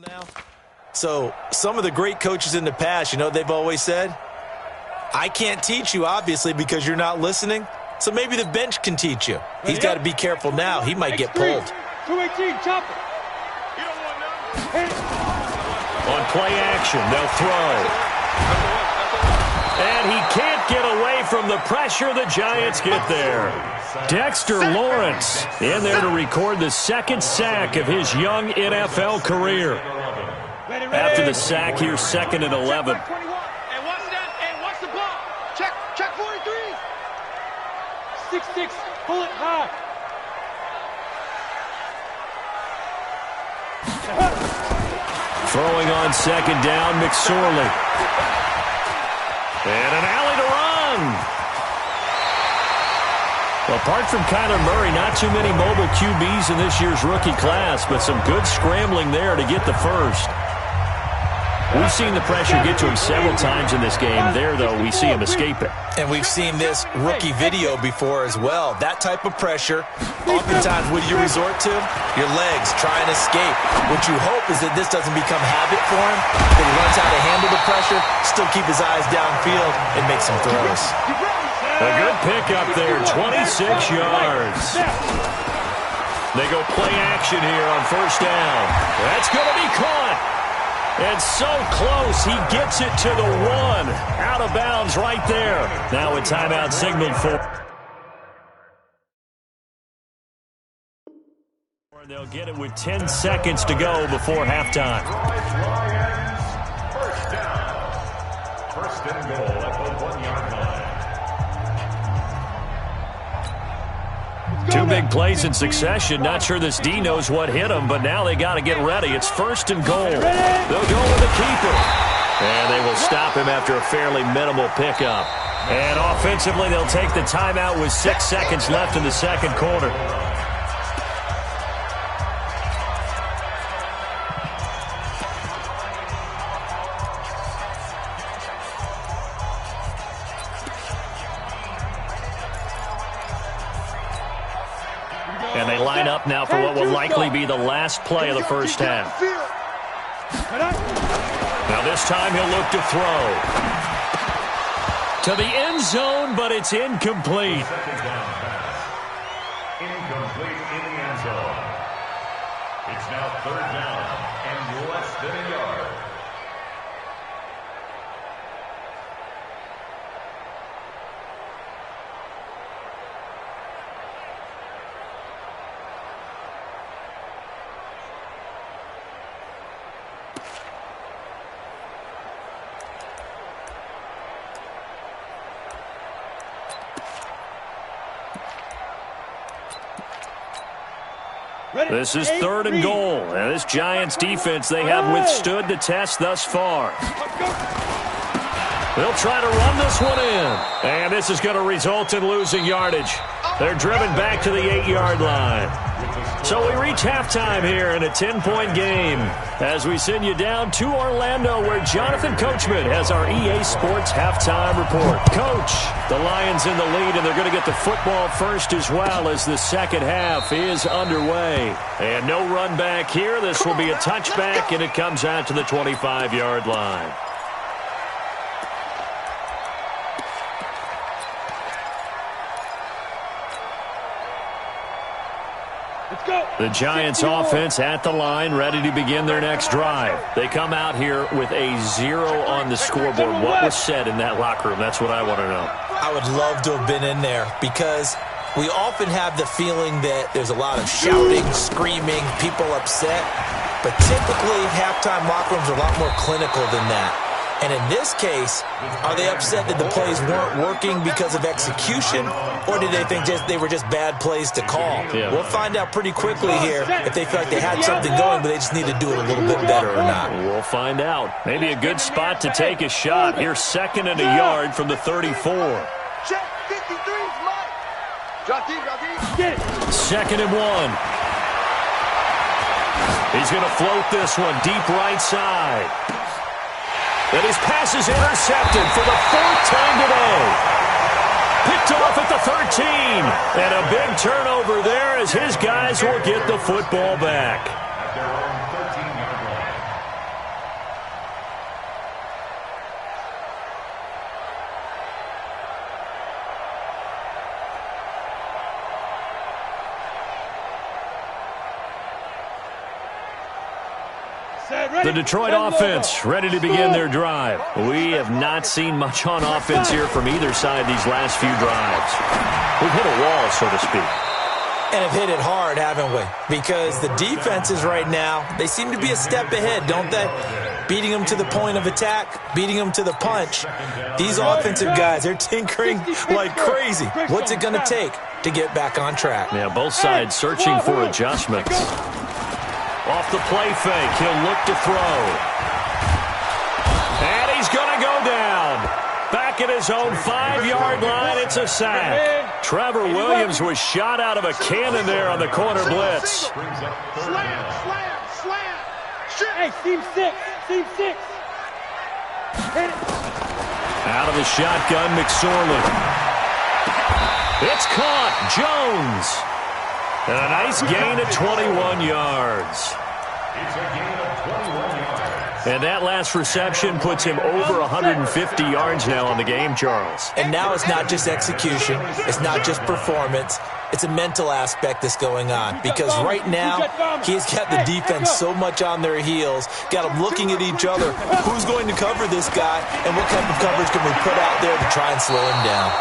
Now, so some of the great coaches in the past, they've always said, I can't teach you, obviously, because you're not listening. So maybe the bench can teach you. He's got to be careful now. He might get pulled. 218, chop it. On play action, they'll throw. And he can't get away from the pressure. The Giants get there. Dexter Lawrence in there to record the second sack of his young NFL career. After the sack, here's 2nd and 11. And watch the ball. Check 43. 6-6, pull it high. Throwing on 2nd down, McSorley. And an alley to run. Well, apart from Kyler Murray, not too many mobile QBs in this year's rookie class, but some good scrambling there to get the first. We've seen the pressure get to him several times in this game. There, though, we see him escape it. And we've seen this rookie video before as well. That type of pressure, oftentimes what do you resort to? Your legs, try and escape. What you hope is that this doesn't become habit for him, that he learns how to handle the pressure, still keep his eyes downfield, and make some throws. A good pickup there, 26 yards. They go play action here on 1st down. That's going to be caught. And so close, he gets it to the 1. Out of bounds right there. Now a timeout signaled for. They'll get it with 10 seconds to go before halftime. First down. 1st and goal at the 1-yard line. 2 big plays in succession. Not sure this D knows what hit him, but now they got to get ready. It's 1st and goal. They'll go with the keeper. And they will stop him after a fairly minimal pickup. And offensively, they'll take the timeout with 6 seconds left in the 2nd quarter. And they line up now for what will likely be the last play of the 1st half. Now this time he'll look to throw. To the end zone, but it's incomplete. Incomplete in the end zone. It's now 3rd down and less than a yard. This is 3rd and goal. And this Giants defense, they have withstood the test thus far. They'll try to run this one in. And this is going to result in losing yardage. They're driven back to the 8-yard line. So we reach halftime here in a 10-point game as we send you down to Orlando where Jonathan Coachman has our EA Sports halftime report. Coach, the Lions in the lead, and they're going to get the football first as well as the 2nd half is underway. And no run back here. This will be a touchback, and it comes out to the 25-yard line. The Giants offense at the line, ready to begin their next drive. They come out here with a 0 on the scoreboard. What was said in that locker room? That's what I want to know. I would love to have been in there because we often have the feeling that there's a lot of shouting, screaming, people upset. But typically, halftime locker rooms are a lot more clinical than that. And in this case, are they upset that the plays weren't working because of execution, or did they think they were just bad plays to call? Yeah. We'll find out pretty quickly here if they feel like they had something going, but they just need to do it a little bit better or not. We'll find out. Maybe a good spot to take a shot. Here's 2nd and a yard from the 34. Check 53, Mike. Drop deep. Get it. 2nd and 1. He's going to float this one deep right side. And his pass is intercepted for the 4th time today. Picked off at the 13. And a big turnover there as his guys will get the football back. The Detroit offense ready to begin their drive. We have not seen much on offense here from either side these last few drives. We've hit a wall, so to speak. And have hit it hard, haven't we? Because the defenses right now, they seem to be a step ahead, don't they? Beating them to the point of attack, beating them to the punch. These offensive guys, they're tinkering like crazy. What's it going to take to get back on track? Yeah, both sides searching for adjustments. Off the play fake, he'll look to throw. And he's going to go down. Back at his own 5-yard line, it's a sack. Trevor Williams was shot out of a cannon there on the corner blitz. Slam. Hey, team 6. Team 6. Hit it. Out of the shotgun, McSorley. It's caught. Jones. And a nice gain of 21 yards. It's a gain of 21 yards. And that last reception puts him over 150 yards now on the game, Charles. And now it's not just execution. It's not just performance. It's a mental aspect that's going on. Because right now, he's got the defense so much on their heels, got them looking at each other. Who's going to cover this guy, and what type of coverage can we put out there to try and slow him down?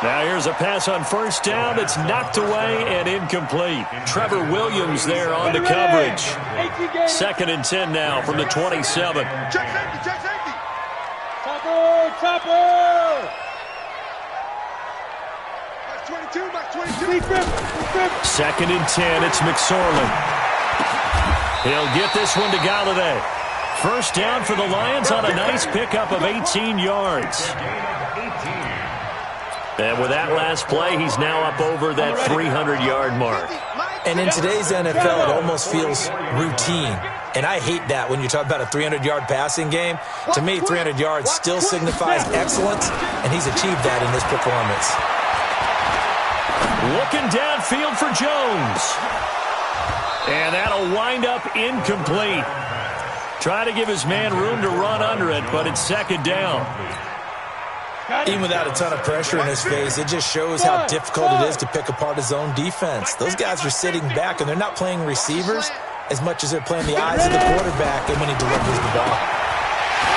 Now here's a pass on first down that's knocked away and incomplete. Trevor Williams there on the coverage. 2nd and 10 now from the 27. Check safety. Chopper. Max 22. 2nd and 10, it's McSorley. He'll get this one to Galladay. First down for the Lions on a nice pickup of 18 yards. And with that last play, he's now up over that 300-yard mark. And in today's NFL, it almost feels routine. And I hate that when you talk about a 300-yard passing game. To me, 300 yards still signifies excellence, and he's achieved that in this performance. Looking downfield for Jones. And that'll wind up incomplete. Try to give his man room to run under it, but it's 2nd down. Even without a ton of pressure in his face, it just shows how difficult it is to pick apart his own defense. Those guys are sitting back, and they're not playing receivers as much as they're playing the eyes of the quarterback and when he delivers the ball.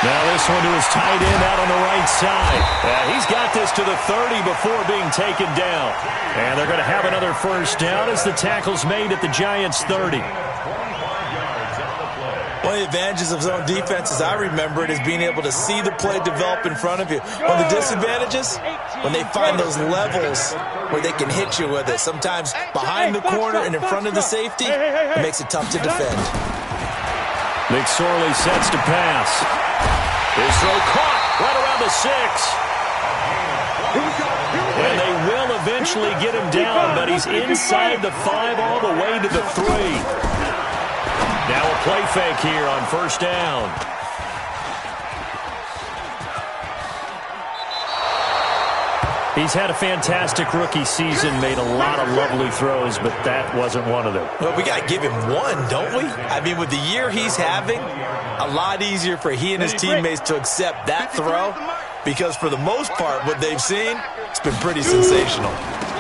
Now this one to his tight end out on the right side. He's got this to the 30 before being taken down. And they're going to have another first down as the tackle's made at the Giants' 30. One of the advantages of zone defense, as I remember it, is being able to see the play develop in front of you. One of the disadvantages, when they find those levels where they can hit you with it, sometimes behind the corner and in front of the safety, it makes it tough to defend. McSorley sets to pass. His throw caught right around the 6. And they will eventually get him down, but he's inside the 5 all the way to the 3. Now a play fake here on first down. He's had a fantastic rookie season, made a lot of lovely throws, but that wasn't one of them. Well, we got to give him one, don't we? I mean, with the year he's having, a lot easier for he and his teammates to accept that throw, because for the most part, what they've seen, it's been pretty sensational.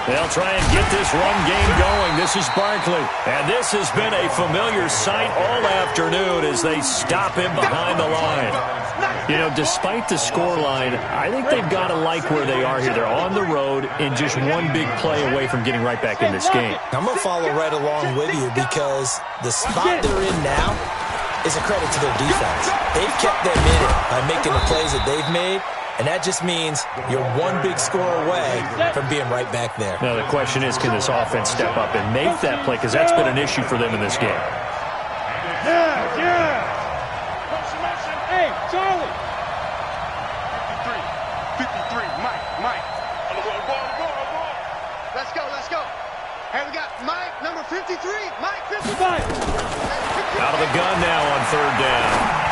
They'll try and get this run game going. This is Barkley. And this has been a familiar sight all afternoon as they stop him behind the line. You know, despite the scoreline, I think they've got to like where they are here. They're on the road and just one big play away from getting right back in this game. I'm going to follow right along with you because the spot they're in now is a credit to their defense. They've kept them in it by making the plays that they've made. And that just means you're one big score away from being right back there. Now, the question is, can this offense step up and make that play? Because that's been an issue for them in this game. Hey, Charlie. 53, Mike. On the ball. Let's go. Hey, we got Mike, number 53. Mike, 55. Out of the gun now on third down.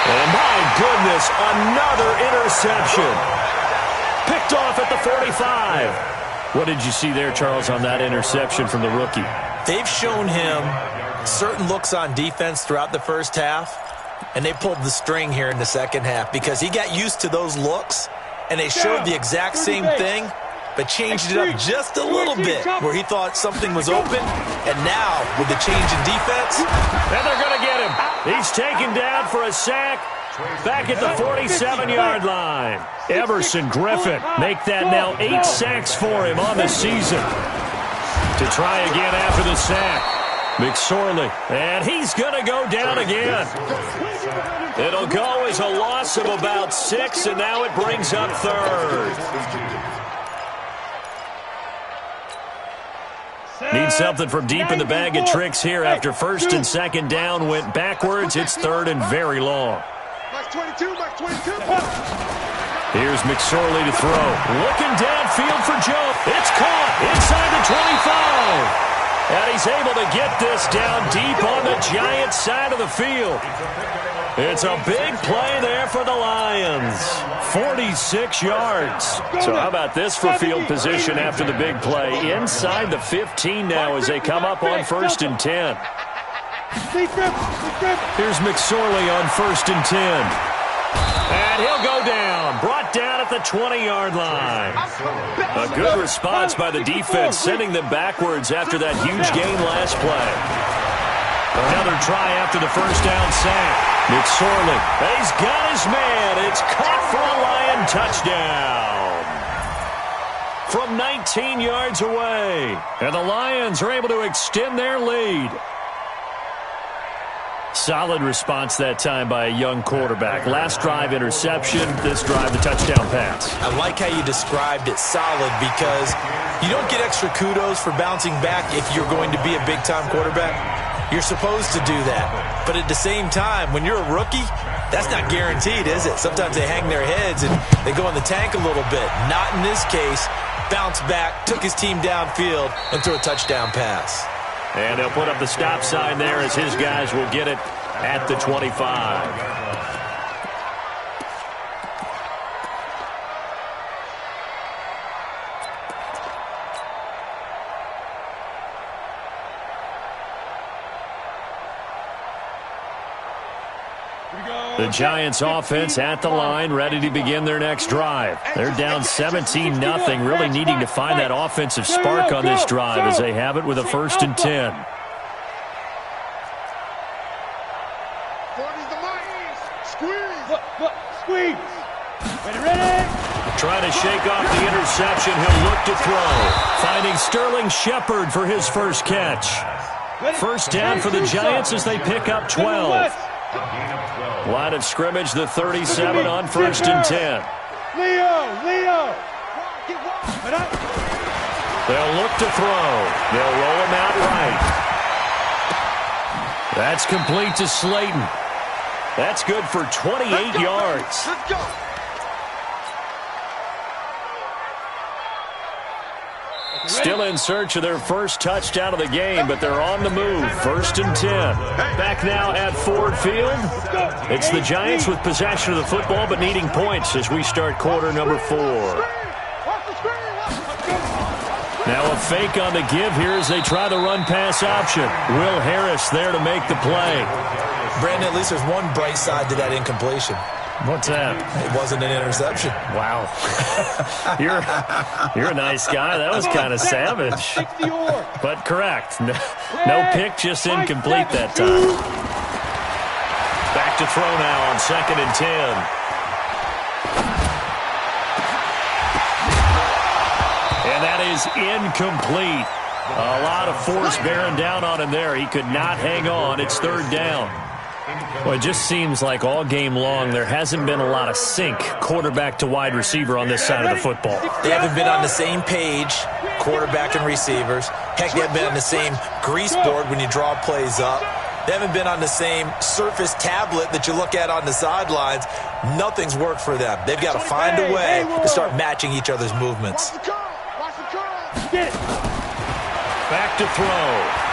And my goodness, another interception. Picked off at the 45. What did you see there, Charles, on that interception from the rookie? They've shown him certain looks on defense throughout the first half, and they pulled the string here in the second half because he got used to those looks, and they showed the exact same thing but changed it up just a little bit where he thought something was open. And now, with the change in defense, and they're going to get him. He's taken down for a sack back at the 47-yard line. Everson Griffin make that now 8 sacks for him on the season. To try again after the sack. McSorley, and he's going to go down again. It'll go as a loss of about 6, and now it brings up third. Need something from deep in the bag of tricks here after first and second down went backwards. It's third and very long. Here's McSorley to throw. Looking downfield for Joe. It's caught inside the 25. And he's able to get this down deep on the Giants side of the field. It's a big play there for the Lions. 46 yards. So how about this for field position after the big play? Inside the 15 now as they come up on first and 10. Here's McSorley on first and 10. And he'll go down. Brought down at the 20-yard line. A good response by the defense, sending them backwards after that huge gain last play. Another try after the first down sack. McSorley, he's got his man. It's caught for a Lion touchdown. From 19 yards away. And the Lions are able to extend their lead. Solid response that time by a young quarterback. Last drive, interception. This drive, the touchdown pass. I like how you described it, solid, because you don't get extra kudos for bouncing back if you're going to be a big-time quarterback. You're supposed to do that. But at the same time, when you're a rookie, that's not guaranteed, is it? Sometimes they hang their heads and they go in the tank a little bit. Not in this case. Bounced back, took his team downfield, and threw a touchdown pass. And they'll put up the stop sign there as his guys will get it at the 25. The Giants offense at the line, ready to begin their next drive. They're down 17-0, really needing to find that offensive spark on this drive as they have it with a first and 10. Squeeze. Ready. Trying to shake off the interception. He'll look to throw. Finding Sterling Shepard for his first catch. First down for the Giants as they pick up 12. Line of scrimmage, the 37 on first and 10. Leo. They'll look to throw. They'll roll him out right. That's complete to Slayton. That's good for 28 yards. Let's go. Still in search of their first touchdown of the game, but they're on the move. First and 10. Back now at Ford Field. It's the Giants with possession of the football, but needing points as we start quarter number 4. Now a fake on the give here as they try the run-pass option. Will Harris there to make the play. Brandon, at least there's one bright side to that incompletion. What's that? It wasn't an interception. Wow. You're a nice guy. That was kind of savage. But correct. No pick, just incomplete that time. Back to throw now on second and 10. And that is incomplete. A lot of force bearing down on him there. He could not hang on. It's third down. Well, it just seems like all game long there hasn't been a lot of sync quarterback to wide receiver on this side of the football. They haven't been on the same page, quarterback and receivers. Heck, they haven't been on the same grease board when you draw plays up. They haven't been on the same Surface tablet that you look at on the sidelines. Nothing's worked for them. They've got to find a way to start matching each other's movements. Back to throw.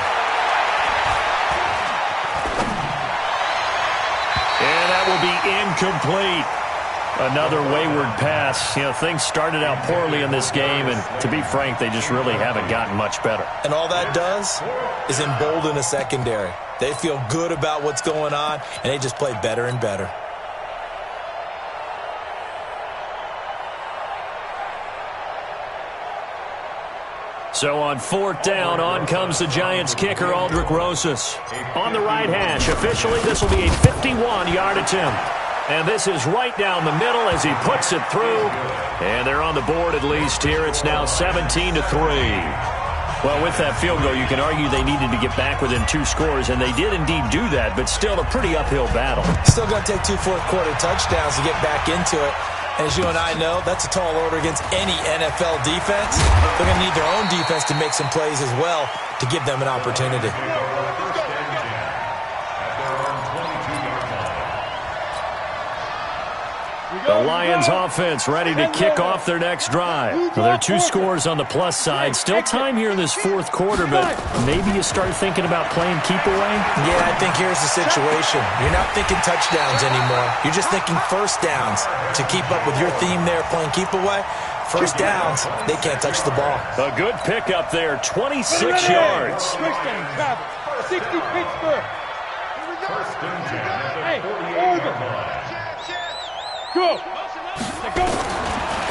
And that will be incomplete. Another wayward pass. You know, things started out poorly in this game, and to be frank, they just really haven't gotten much better. And all that does is embolden a secondary. They feel good about what's going on, and they just play better and better. So on 4th down, on comes the Giants kicker, Aldrich Rosas. On the right hash, officially this will be a 51-yard attempt. And this is right down the middle as he puts it through. And they're on the board at least here. It's now 17-3. Well, with that field goal, you can argue they needed to get back within 2 scores, and they did indeed do that, but still a pretty uphill battle. Still going to take 2 fourth-quarter touchdowns to get back into it. As you and I know, that's a tall order against any NFL defense. They're going to need their own defense to make some plays as well to give them an opportunity. The Lions offense ready to kick off their next drive. Well, there are 2 scores on the plus side. Still time here in this 4th quarter, but maybe you start thinking about playing keep away? Yeah, I think here's the situation. You're not thinking touchdowns anymore. You're just thinking first downs. To keep up with your theme there, playing keep away, first downs, they can't touch the ball. A good pickup there, 26 yards. First down, travel. 60 Pittsburgh. Hey, over. Go. Go.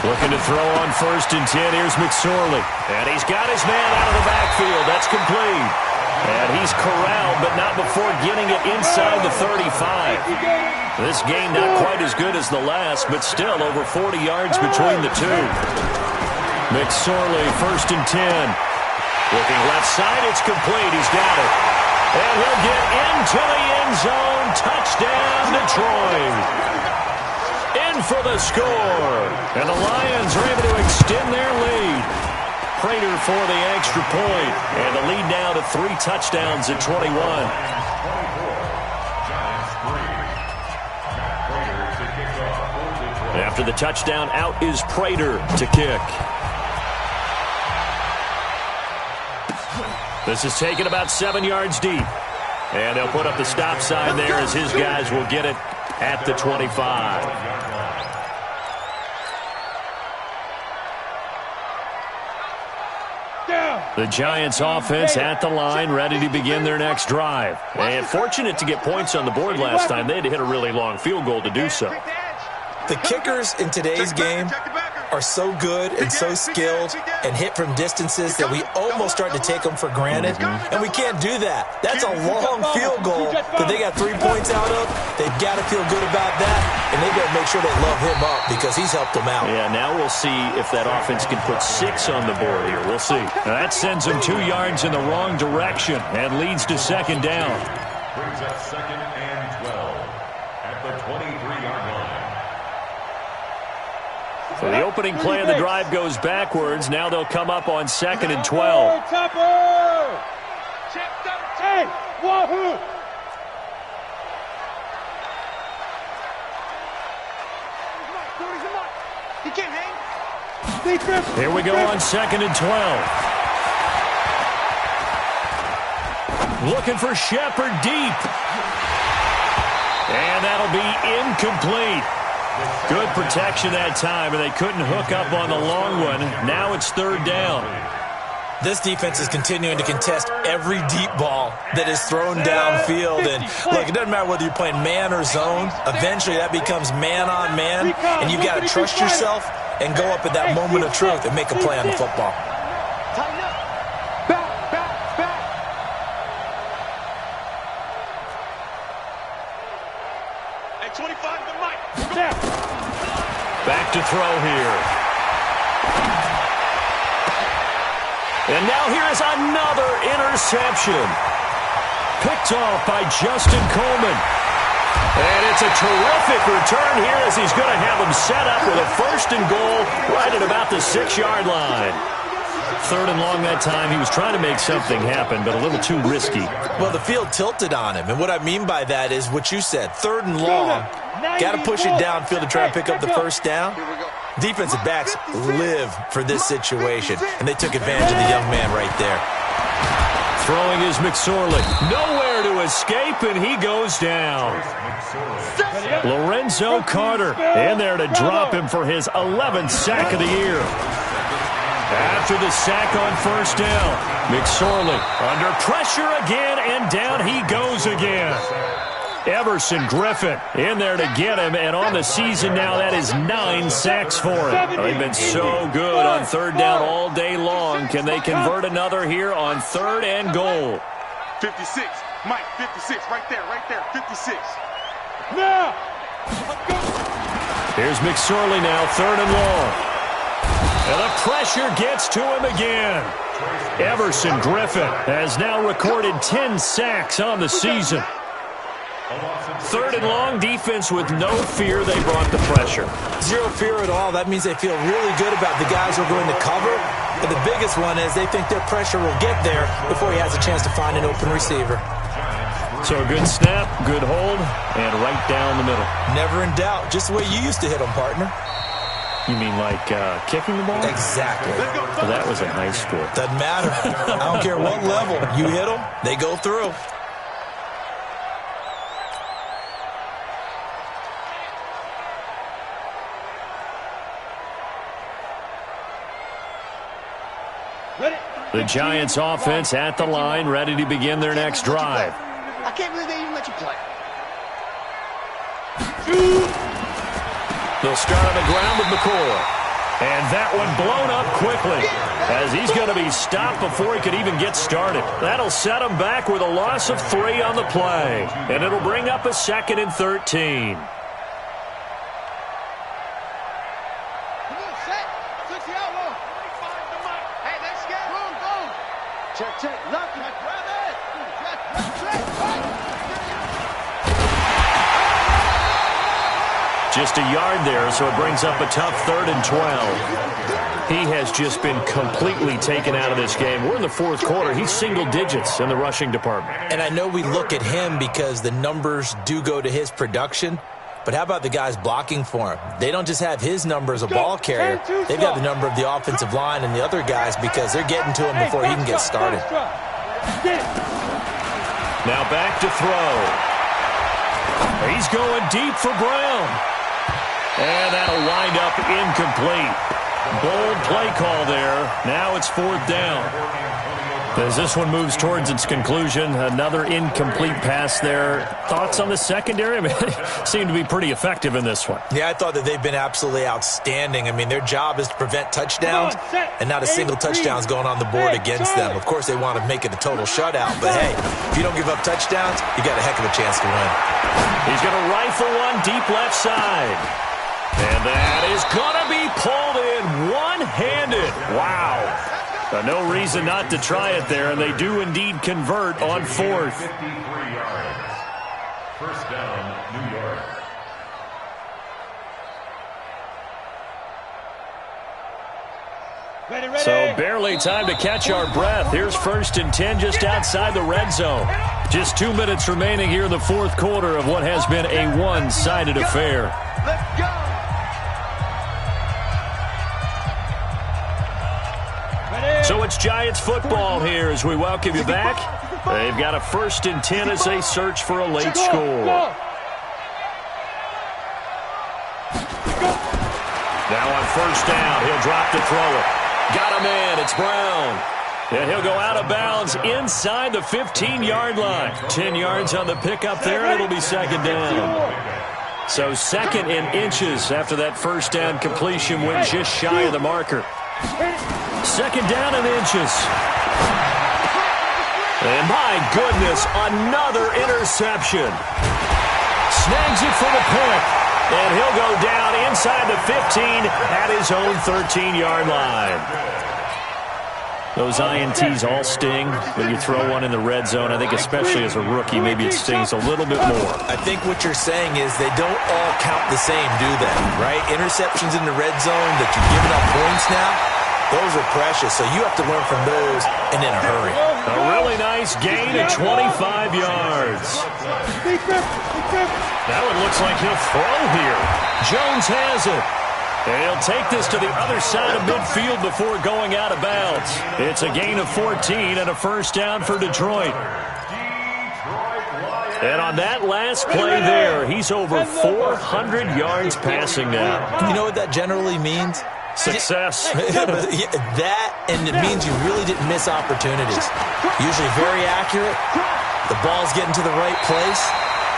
Looking to throw on 1st and 10. Here's McSorley. And he's got his man out of the backfield. That's complete. And he's corralled, but not before getting it inside the 35. This game not quite as good as the last, but still over 40 yards between the two. McSorley, 1st and 10. Looking left side, it's complete. He's got it. And he'll get into the end zone. Touchdown, Detroit. In for the score. And the Lions are able to extend their lead. Prater for the extra point. And the lead now to 3 touchdowns at 21. After the touchdown, out is Prater to kick. This is taken about 7 yards deep. And they'll put up the stop sign there as his guys will get it at the 25. The Giants offense at the line, ready to begin their next drive. And fortunate to get points on the board last time. They had to hit a really long field goal to do so. The kickers in today's game are so good and so skilled and hit from distances that we almost start to take them for granted, and we can't do that. That's a long field goal that they got 3 points out of. They've got to feel good about that, and they've got to make sure they love him up because he's helped them out. Yeah, now we'll see if that offense can put 6 on the board here. We'll see. Now that sends them 2 yards in the wrong direction and leads to 2nd down. Brings up 2nd and 12 at the 23-yard line. So the opening play of the drive goes backwards. Now they'll come up on 2nd and 12. Hey, wahoo! He can't hang. Here we go on 2nd and 12. Looking for Shepard deep. And that'll be incomplete. Good protection that time, and they couldn't hook up on the long one. Now it's 3rd down. This defense is continuing to contest every deep ball that is thrown downfield. And look, it doesn't matter whether you're playing man or zone. Eventually that becomes man on man, and you've got to trust yourself and go up at that moment of truth and make a play on the football. Tighten up. Back. At 25, the mic. Back to throw here. And now here is another interception. Picked off by Justin Coleman. And it's a terrific return here as he's going to have him set up with a 1st and goal right at about the 6-yard line. 3rd and long that time. He was trying to make something happen, but a little too risky. Well, the field tilted on him, and what I mean by that is what you said. 3rd and long. Got to push it downfield to try and pick up the 1st down. Defensive backs live for this situation, and they took advantage of the young man right there. Throwing is McSorley. Nowhere to escape, and he goes down. Lorenzo Carter in there to drop him for his 11th sack of the year. After the sack on 1st down, McSorley under pressure again, and down he goes again. Everson Griffin in there to get him, and on the season now, that is 9 sacks for him. They've been so good on third down all day long. Can they convert another here on 3rd and goal? 56. Mike, 56. Right there, 56. Now! Here's McSorley now, 3rd and long. And the pressure gets to him again. Everson Griffin has now recorded 10 sacks on the season. 3rd and long, defense with no fear. They brought the pressure. Zero fear at all. That means they feel really good about the guys who are going to cover. But the biggest one is they think their pressure will get there before he has a chance to find an open receiver. So a good snap, good hold, and right down the middle. Never in doubt. Just the way you used to hit them, partner. You mean like kicking the ball? Exactly. Well, that was in high school. Doesn't matter. I don't care what level. You hit them, they go through. The Giants offense at the line, ready to begin their next drive. I can't believe they even let you play. They'll start on the ground with McCoy. And that one blown up quickly as he's going to be stopped before he could even get started. That'll set him back with a loss of 3 on the play. And it'll bring up a 2nd and 13. Check. Look, grab it. Check. Just a yard there, so it brings up a tough 3rd and 12. He has just been completely taken out of this game. We're in the 4th quarter. He's single digits in the rushing department. And I know we look at him because the numbers do go to his production. But how about the guys blocking for him? They don't just have his number as a ball carrier. They've got the number of the offensive line and the other guys because they're getting to him before he can get started. Now back to throw. He's going deep for Brown. And that'll wind up incomplete. Bold play call there. Now it's 4th down. As this one moves towards its conclusion, another incomplete pass there. Thoughts on the secondary? I mean, they seem to be pretty effective in this one. Yeah, I thought that they've been absolutely outstanding. I mean, their job is to prevent touchdowns, and not a single touchdown is going on the board against them. Of course, they want to make it a total shutout, but hey, if you don't give up touchdowns, you got a heck of a chance to win. He's going to rifle one deep left side. And that is going to be pulled in one-handed. Wow. No reason not to try it there, and they do indeed convert on 4th. 53 yards. First down, New York. Ready. So barely time to catch our breath. Here's 1st and 10 just outside the red zone. Just 2 minutes remaining here in the 4th quarter of what has been a one-sided affair. Let's go. So it's Giants football here as we welcome you back. They've got a 1st and 10 as they search for a late score. Now on 1st down, he'll drop to throw it. Got him in. It's Brown. And he'll go out of bounds inside the 15-yard line. 10 yards on the pickup there, and it'll be 2nd down. So 2nd and inches after that 1st down completion went just shy of the marker. 2nd down and inches. And my goodness, another interception. Snags it for the pick. And he'll go down inside the 15 at his own 13-yard line. Those INTs all sting when you throw one in the red zone. I think especially as a rookie, maybe it stings a little bit more. I think what you're saying is they don't all count the same, do they? Right? Interceptions in the red zone that you're giving up points now, those are precious. So you have to learn from those and in a hurry. A really nice gain of 25 yards. That one looks like he'll throw here. Jones has it. And he'll take this to the other side of midfield before going out of bounds. It's a gain of 14 and a 1st down for Detroit. And on that last play there, he's over 400 yards passing now. You know what that generally means? Success. That, and it means you really didn't miss opportunities. Usually very accurate. The ball's getting to the right place.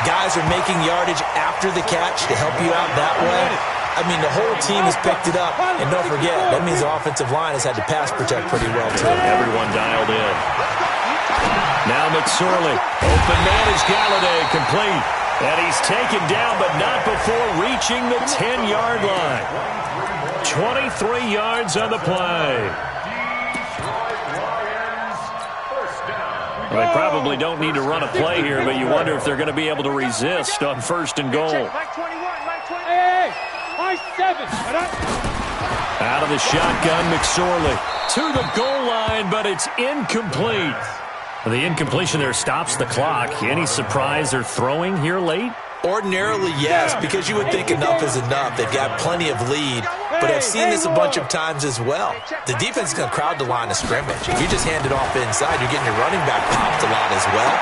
Guys are making yardage after the catch to help you out that way. I mean, the whole team has picked it up. And don't forget, that means the offensive line has had to pass protect pretty well, too. Everyone dialed in. Now McSorley. Open man is Galladay, complete. And he's taken down, but not before reaching the 10-yard line. 23 yards on the play. Well, they probably don't need to run a play here, but you wonder if they're going to be able to resist on 1st and goal. Hey, my 7. Out of the shotgun, McSorley to the goal line, but it's incomplete. The incompletion there stops the clock. Any surprise they're throwing here late? Ordinarily, yes, because you would think enough is enough. They've got plenty of lead, but I've seen this a bunch of times as well. The defense is going to crowd the line of scrimmage. If you just hand it off inside, you're getting your running back popped a lot as well.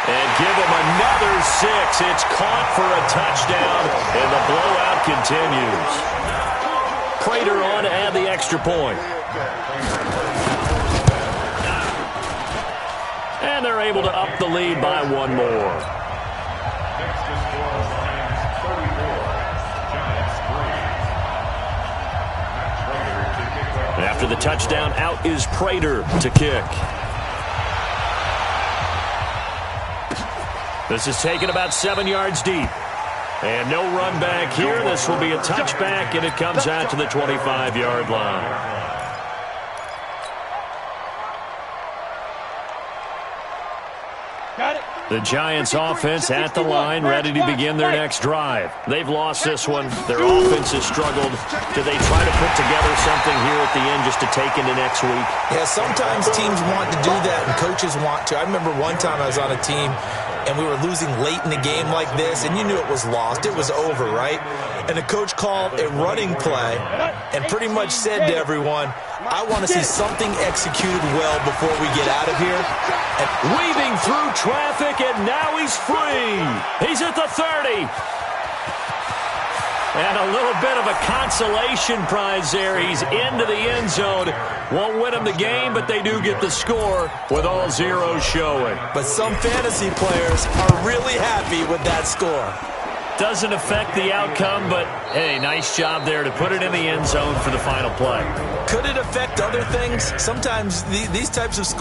And give him another 6. It's caught for a touchdown, and the blowout continues. Prater on to add the extra point. And they're able to up the lead by 1 more. After the touchdown, out is Prater to kick. This is taken about 7 yards deep. And no run back here. This will be a touchback, and it comes out to the 25-yard line. Got it. The Giants offense at the line, ready to begin their next drive. They've lost this one. Their offense has struggled. Do they try to put together something here at the end just to take into next week? Yeah, sometimes teams want to do that and coaches want to. I remember one time I was on a team and we were losing late in the game like this, and you knew it was lost. It was over, right? And the coach called a running play and pretty much said to everyone, I want to see something executed well before we get out of here. And weaving through traffic, and now he's free. He's at the 30. And a little bit of a consolation prize there. He's into the end zone. Won't win them the game, but they do get the score with all zeros showing. But some fantasy players are really happy with that score. Doesn't affect the outcome, but, hey, nice job there to put it in the end zone for the final play. Could it affect other things? Sometimes these types of scores